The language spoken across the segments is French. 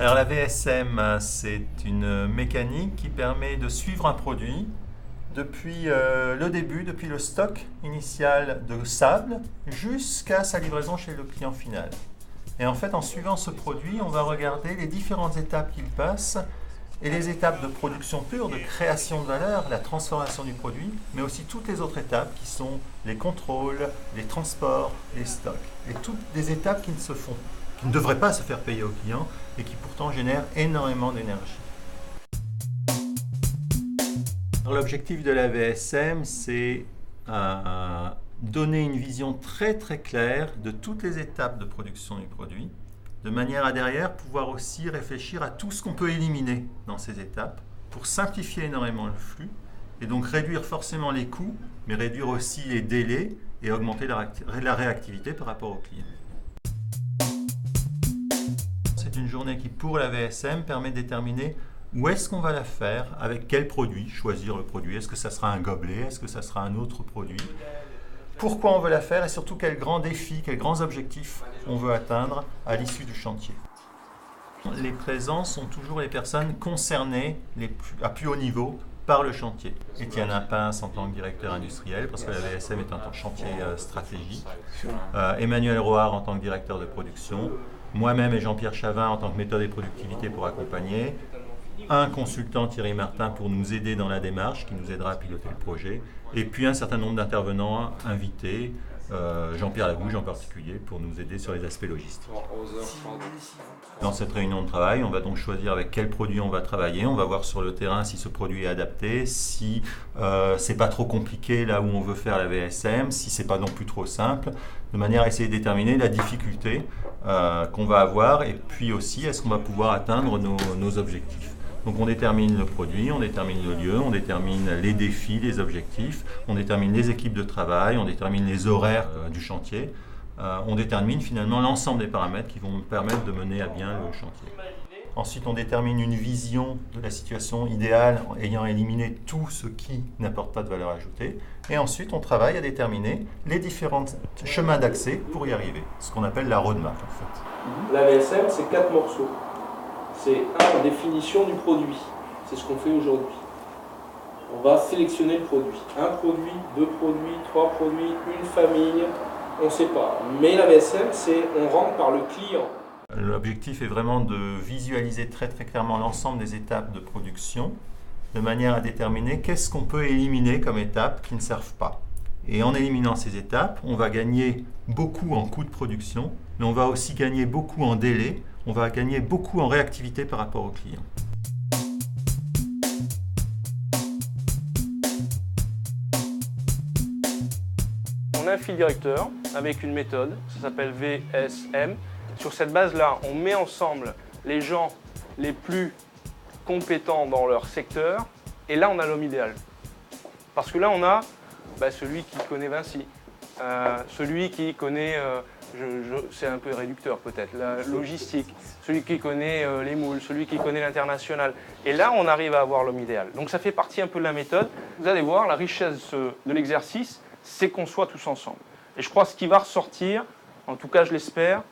Alors la VSM, c'est une mécanique qui permet de suivre un produit depuis le début, depuis le stock initial de sable jusqu'à sa livraison chez le client final. Et en fait, en suivant ce produit, on va regarder les différentes étapes qu'il passe et les étapes de production pure, de création de valeur, la transformation du produit, mais aussi toutes les autres étapes qui sont les contrôles, les transports, les stocks. Et toutes des étapes qui ne devraient pas se faire payer au client et qui pourtant génèrent énormément d'énergie. L'objectif de la VSM, c'est donner une vision très très claire de toutes les étapes de production du produit, de manière à derrière pouvoir aussi réfléchir à tout ce qu'on peut éliminer dans ces étapes pour simplifier énormément le flux et donc réduire forcément les coûts, mais réduire aussi les délais et augmenter la réactivité par rapport au client. C'est une journée qui, pour la VSM, permet de déterminer où est-ce qu'on va la faire, avec quel produit, choisir le produit. Est-ce que ça sera un gobelet, est-ce que ça sera un autre produit? Pourquoi on veut la faire et surtout quels grands défis, quels grands objectifs on veut atteindre à l'issue du chantier. Les présents sont toujours les personnes concernées à plus haut niveau par le chantier. Étienne Pince en tant que directeur industriel, parce que la VSM est un chantier stratégique. Emmanuel Roard en tant que directeur de production. Moi-même et Jean-Pierre Chavin en tant que méthode et productivité pour accompagner. Un consultant, Thierry Martin, pour nous aider dans la démarche, qui nous aidera à piloter le projet. Et puis un certain nombre d'intervenants invités, Jean-Pierre Lagouge en particulier, pour nous aider sur les aspects logistiques. Dans cette réunion de travail, on va donc choisir avec quel produit on va travailler. On va voir sur le terrain si ce produit est adapté, si c'est pas trop compliqué là où on veut faire la VSM, si c'est pas non plus trop simple, de manière à essayer de déterminer la difficulté qu'on va avoir et puis aussi est-ce qu'on va pouvoir atteindre nos objectifs. Donc on détermine le produit, on détermine le lieu, on détermine les défis, les objectifs, on détermine les équipes de travail, on détermine les horaires du chantier, on détermine finalement l'ensemble des paramètres qui vont nous permettre de mener à bien le chantier. Ensuite, on détermine une vision de la situation idéale ayant éliminé tout ce qui n'apporte pas de valeur ajoutée. Et ensuite, on travaille à déterminer les différents chemins d'accès pour y arriver, ce qu'on appelle la roadmap en fait. La VSM, c'est 4 morceaux. C'est la définition du produit. C'est ce qu'on fait aujourd'hui. On va sélectionner le produit. Un produit, deux produits, trois produits, une famille, on ne sait pas. Mais la VSM, c'est on rentre par le client. L'objectif est vraiment de visualiser très très clairement l'ensemble des étapes de production, de manière à déterminer qu'est-ce qu'on peut éliminer comme étapes qui ne servent pas. Et en éliminant ces étapes, on va gagner beaucoup en coût de production, mais on va aussi gagner beaucoup en délai, on va gagner beaucoup en réactivité par rapport au client. On a un fil directeur avec une méthode, ça s'appelle VSM. Sur cette base-là, on met ensemble les gens les plus compétents dans leur secteur, et là on a l'homme idéal. Parce que là on a celui qui connaît Vinci, celui qui connaît, c'est un peu réducteur peut-être, la logistique, celui qui connaît les moules, celui qui connaît l'international. Et là on arrive à avoir l'homme idéal. Donc ça fait partie un peu de la méthode. Vous allez voir, la richesse de l'exercice, c'est qu'on soit tous ensemble. Et je crois que ce qui va ressortir, en tout cas je l'espère,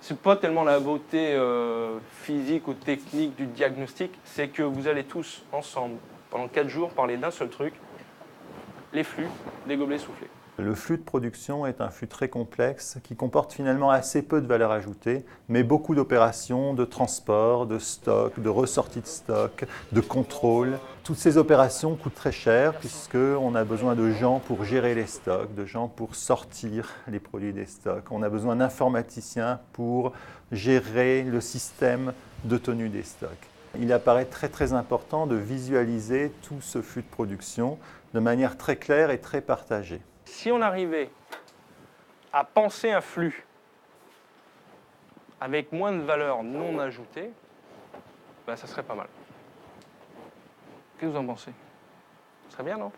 c'est pas tellement la beauté physique ou technique du diagnostic, c'est que vous allez tous ensemble, pendant 4 jours, parler d'un seul truc, les flux des gobelets soufflés. Le flux de production est un flux très complexe qui comporte finalement assez peu de valeur ajoutée, mais beaucoup d'opérations de transport, de stock, de ressortie de stock, de contrôle. Toutes ces opérations coûtent très cher puisqu'on a besoin de gens pour gérer les stocks, de gens pour sortir les produits des stocks. On a besoin d'informaticiens pour gérer le système de tenue des stocks. Il apparaît très très important de visualiser tout ce flux de production de manière très claire et très partagée. Si on arrivait à penser un flux avec moins de valeur non ajoutée, ça serait pas mal. Qu'est-ce que vous en pensez? Ce serait bien, non?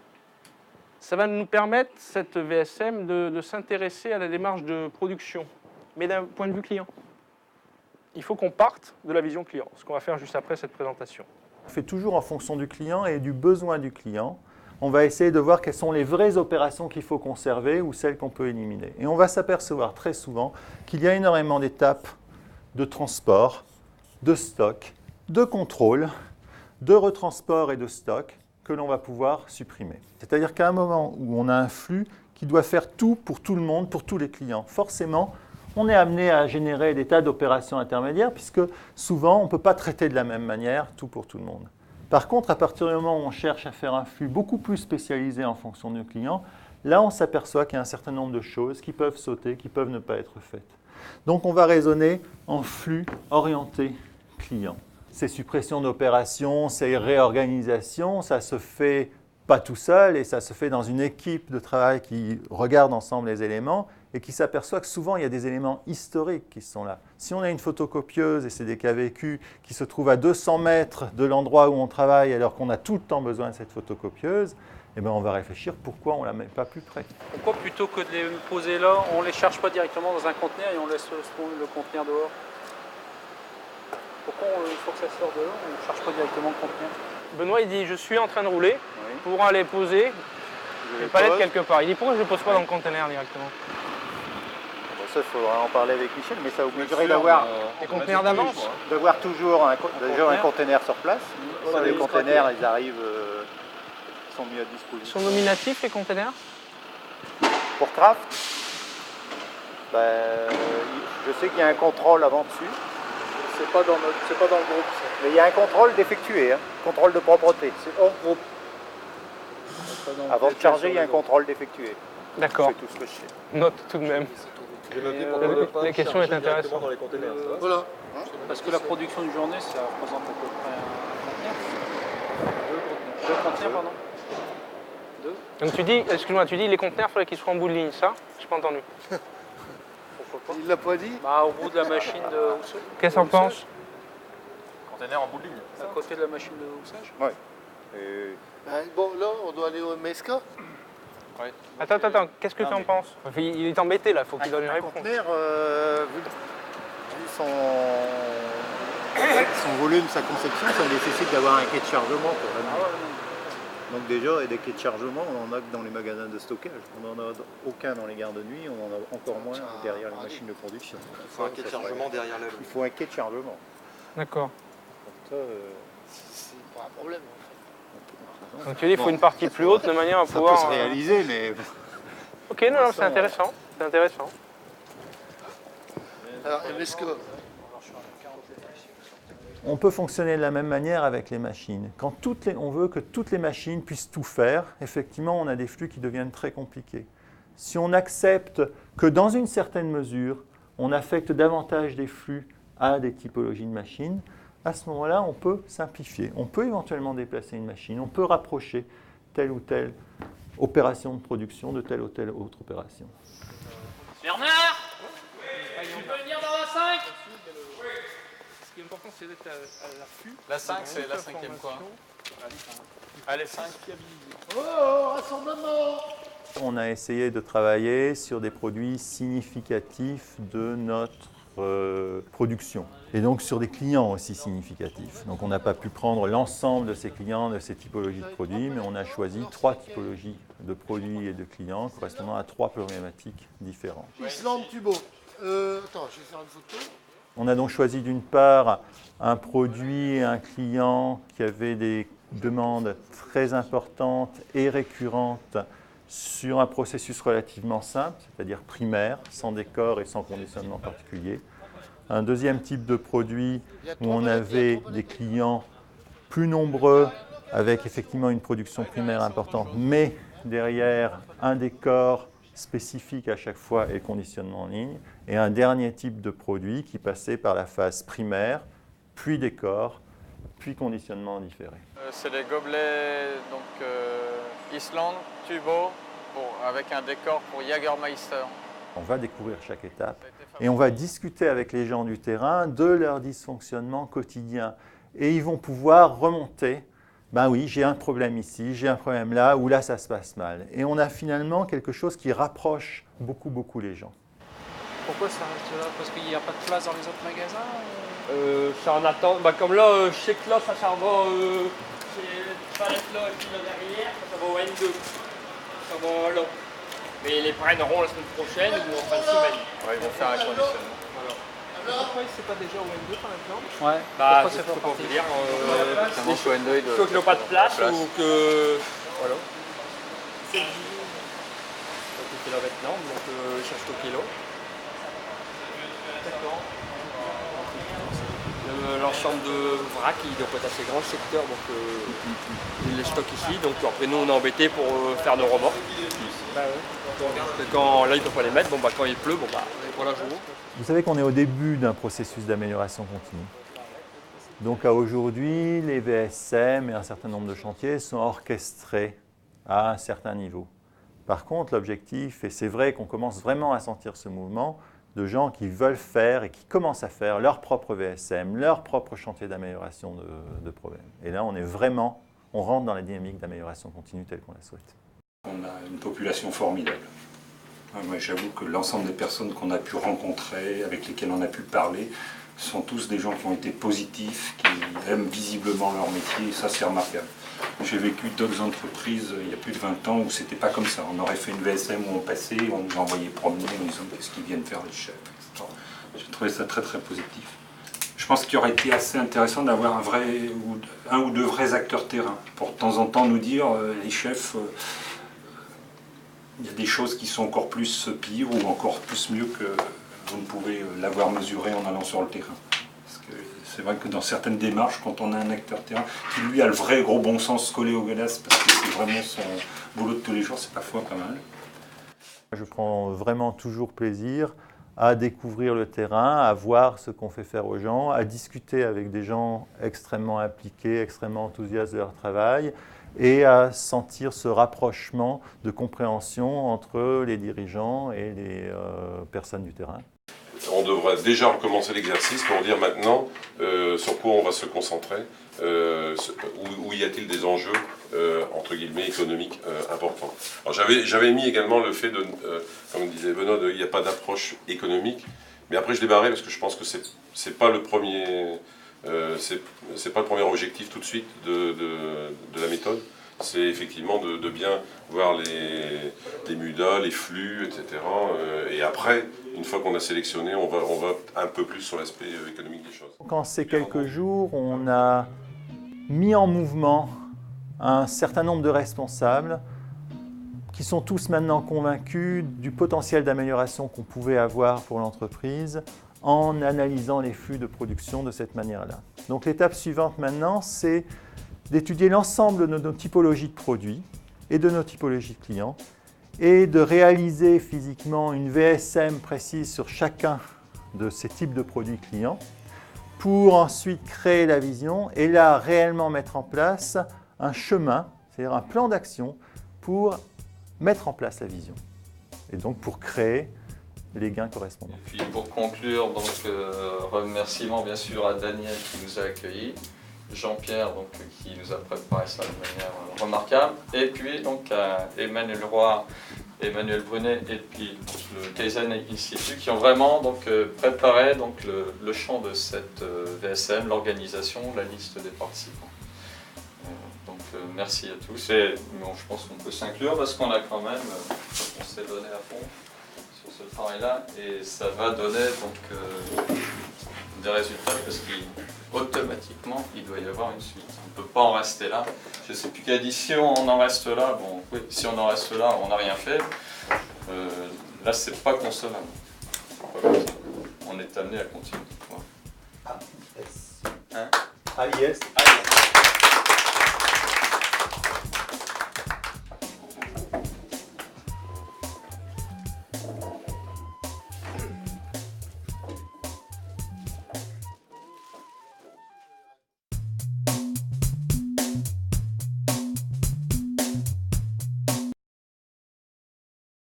Ça va nous permettre, cette VSM, de s'intéresser à la démarche de production, mais d'un point de vue client. Il faut qu'on parte de la vision client, ce qu'on va faire juste après cette présentation. On fait toujours en fonction du client et du besoin du client. On va essayer de voir quelles sont les vraies opérations qu'il faut conserver ou celles qu'on peut éliminer. Et on va s'apercevoir très souvent qu'il y a énormément d'étapes de transport, de stock, de contrôle, de retransport et de stock que l'on va pouvoir supprimer. C'est-à-dire qu'à un moment où on a un flux qui doit faire tout pour tout le monde, pour tous les clients, forcément, on est amené à générer des tas d'opérations intermédiaires puisque souvent, on ne peut pas traiter de la même manière tout pour tout le monde. Par contre, à partir du moment où on cherche à faire un flux beaucoup plus spécialisé en fonction du client, là, on s'aperçoit qu'il y a un certain nombre de choses qui peuvent sauter, qui peuvent ne pas être faites. Donc, on va raisonner en flux orienté client. Ces suppressions d'opérations, ces réorganisations, ça se fait pas tout seul et ça se fait dans une équipe de travail qui regarde ensemble les éléments et qui s'aperçoit que souvent il y a des éléments historiques qui sont là. Si on a une photocopieuse et c'est des KVQ qui se trouvent à 200 mètres de l'endroit où on travaille alors qu'on a tout le temps besoin de cette photocopieuse, eh bien on va réfléchir pourquoi on ne la met pas plus près. Pourquoi plutôt que de les poser là, on ne les charge pas directement dans un conteneur et on laisse le conteneur dehors? Pourquoi il faut que ça sorte dehors et on ne charge pas directement le conteneur? Benoît, il dit, je suis en train de rouler pour aller poser les palettes quelque part. Il dit, pourquoi je ne les pose pas dans le conteneur directement? Ça, il faudra en parler avec Michel, mais ça obligerait d'avoir des conteneurs d'avance, d'avoir toujours un conteneur sur place. Voilà, les conteneurs, ils arrivent, ils sont mis à disposition. Ils sont nominatifs, les conteneurs? Pour Craft, je sais qu'il y a un contrôle avant dessus. C'est pas dans le groupe, ça. Mais il y a un contrôle d'effectuer, contrôle de propreté. C'est hors groupe. Avant de charger, il y a un contrôle d'effectuer. D'accord. C'est tout ce que je sais. Note tout de même. La question est intéressante. Voilà. Parce que la production d'une journée, ça représente à peu près un conteneur. Deux conteneurs, pardon. Deux. Donc tu dis, excuse-moi, tu dis les conteneurs, il faudrait qu'ils soient en bout de ligne, ça? Je n'ai pas entendu. Pourquoi pas? Il l'a pas dit? Au bout de la machine de houssage. Qu'est-ce qu'on pense? Conteneur en bout de ligne. À côté de la machine de houssage? Oui. Bon, là, on doit aller au MSK. Ouais. Attends, qu'est-ce que tu en penses? Il est embêté là, il faut qu'il donne une réponse. Un conteneur, vu son volume, sa conception, ça nécessite d'avoir un quai de chargement. Donc déjà, et des quais de chargement, on en a que dans les magasins de stockage. On n'en a aucun dans les gares de nuit, on en a encore moins derrière les machines de production. Il faut un quai de chargement derrière la Il faut un quai de chargement. D'accord. Ça, c'est pas un problème. Donc tu dis qu'il faut une partie plus haute de manière à pouvoir... Ça peut se réaliser, mais... Ok, non, c'est intéressant. C'est intéressant. Alors, MSK. On peut fonctionner de la même manière avec les machines. Quand on veut que toutes les machines puissent tout faire, effectivement, on a des flux qui deviennent très compliqués. Si on accepte que dans une certaine mesure, on affecte davantage des flux à des typologies de machines, à ce moment-là, on peut simplifier. On peut éventuellement déplacer une machine, on peut rapprocher telle ou telle opération de production de telle ou telle autre opération. Bernard, tu peux venir dans la 5? Ce qui est important, c'est d'être à l'affût. La 5, c'est la cinquième quoi? Allez, 5. Rassemblement. On a essayé de travailler sur des produits significatifs de notre production et donc sur des clients aussi significatifs. Donc on n'a pas pu prendre l'ensemble de ces clients, de ces typologies de produits, mais on a choisi 3 typologies de produits et de clients correspondant à 3 problématiques différentes. Islande Tubo. Attends, je vais faire une photo. On a donc choisi d'une part un produit, un client qui avait des demandes très importantes et récurrentes sur un processus relativement simple, c'est-à-dire primaire, sans décor et sans conditionnement particulier. Un deuxième type de produit où on avait des clients plus nombreux avec effectivement une production primaire importante, mais derrière un décor spécifique à chaque fois et le conditionnement en ligne. Et un dernier type de produit qui passait par la phase primaire, puis décor, puis conditionnement différé. C'est des gobelets donc, Islande, Tubo, avec un décor pour Jägermeister. On va découvrir chaque étape et on va discuter avec les gens du terrain de leur dysfonctionnement quotidien. Et ils vont pouvoir remonter, ben oui, j'ai un problème ici, j'ai un problème là, ou là ça se passe mal. Et on a finalement quelque chose qui rapproche beaucoup les gens. Pourquoi ça reste là? Parce qu'il n'y a pas de place dans les autres magasins? C'est en attente. Bah, comme là, je sais que là, ça va. Ça va être là et puis là derrière, ça va au N2. Ça va là. Mais ils les prendront la semaine prochaine ou en fin de semaine. Ouais, ils vont faire un conditionnement. Pourquoi c'est pas déjà au N2 par exemple? Ouais. Bah, Pourquoi je ça peux fait pas vous dire. Notamment sur N2, il doit- Soit qu'ils n'ont pas de place ou que. Voilà. C'est là maintenant, donc ils cherchent au kilo. D'accord. L'ensemble de vrac, il doit être assez grand le secteur, donc ils les stockent ici. Donc après nous on est embêtés pour faire nos remorques. Bah ouais. Quand là ils ne peuvent pas les mettre, bon, bah, quand il pleut, bon, bah, voilà, je vous. Vous savez qu'on est au début d'un processus d'amélioration continue. Donc à aujourd'hui, les VSM et un certain nombre de chantiers sont orchestrés à un certain niveau. Par contre, l'objectif, et c'est vrai qu'on commence vraiment à sentir ce mouvement, de gens qui veulent faire et qui commencent à faire leur propre VSM, leur propre chantier d'amélioration de problèmes. Et là, on rentre dans la dynamique d'amélioration continue telle qu'on la souhaite. On a une population formidable. Moi, j'avoue que l'ensemble des personnes qu'on a pu rencontrer, avec lesquelles on a pu parler, sont tous des gens qui ont été positifs, qui aiment visiblement leur métier, et ça c'est remarquable. J'ai vécu d'autres entreprises il y a plus de 20 ans où c'était pas comme ça. On aurait fait une VSM où on passait, on nous envoyait promener en disant qu'est-ce qu'ils viennent faire les chefs, etc. J'ai trouvé ça très très positif. Je pense qu'il aurait été assez intéressant d'avoir un ou deux vrais acteurs terrain pour de temps en temps nous dire les chefs, il y a des choses qui sont encore plus pires ou encore plus mieux que vous ne pouvez l'avoir mesuré en allant sur le terrain. Parce que c'est vrai que dans certaines démarches, quand on a un acteur terrain qui lui a le vrai gros bon sens collé au glace parce que c'est vraiment son boulot de tous les jours, c'est parfois pas mal. Je prends vraiment toujours plaisir à découvrir le terrain, à voir ce qu'on fait faire aux gens, à discuter avec des gens extrêmement impliqués, extrêmement enthousiastes de leur travail et à sentir ce rapprochement de compréhension entre les dirigeants et les personnes du terrain. On devrait déjà recommencer l'exercice pour dire maintenant sur quoi on va se concentrer, où y a-t-il des enjeux entre guillemets économiques importants. Alors j'avais mis également le fait de, comme disait Benoît, il n'y a pas d'approche économique, mais après je l'ai barré parce que je pense que c'est pas le premier, c'est pas le premier objectif tout de suite de la méthode. C'est effectivement de bien voir les MUDA, les flux, etc. Et après, une fois qu'on a sélectionné, on va un peu plus sur l'aspect économique des choses. En ces quelques jours, on a mis en mouvement un certain nombre de responsables qui sont tous maintenant convaincus du potentiel d'amélioration qu'on pouvait avoir pour l'entreprise en analysant les flux de production de cette manière-là. Donc l'étape suivante maintenant, c'est d'étudier l'ensemble de nos typologies de produits et de nos typologies de clients et de réaliser physiquement une VSM précise sur chacun de ces types de produits clients pour ensuite créer la vision et là réellement mettre en place un chemin, c'est-à-dire un plan d'action pour mettre en place la vision et donc pour créer les gains correspondants. Et puis pour conclure, donc, remerciements bien sûr à Daniel qui nous a accueillis, Jean-Pierre donc, qui nous a préparé ça de manière remarquable, et puis donc à Emmanuel Roy, Emmanuel Brunet et puis le Kaizen Institute qui ont vraiment donc, préparé donc, le champ de cette VSM, l'organisation, la liste des participants. Donc merci à tous et bon, je pense qu'on peut s'inclure parce qu'on a quand même, on s'est donné à fond sur ce travail-là et ça va donner donc des résultats parce qu'automatiquement il doit y avoir une suite. On ne peut pas en rester là. Je ne sais plus qui a dit si on en reste là, bon oui, si on en reste là, on n'a rien fait. Là c'est pas concevable. On est amené à continuer. Voilà. AIS.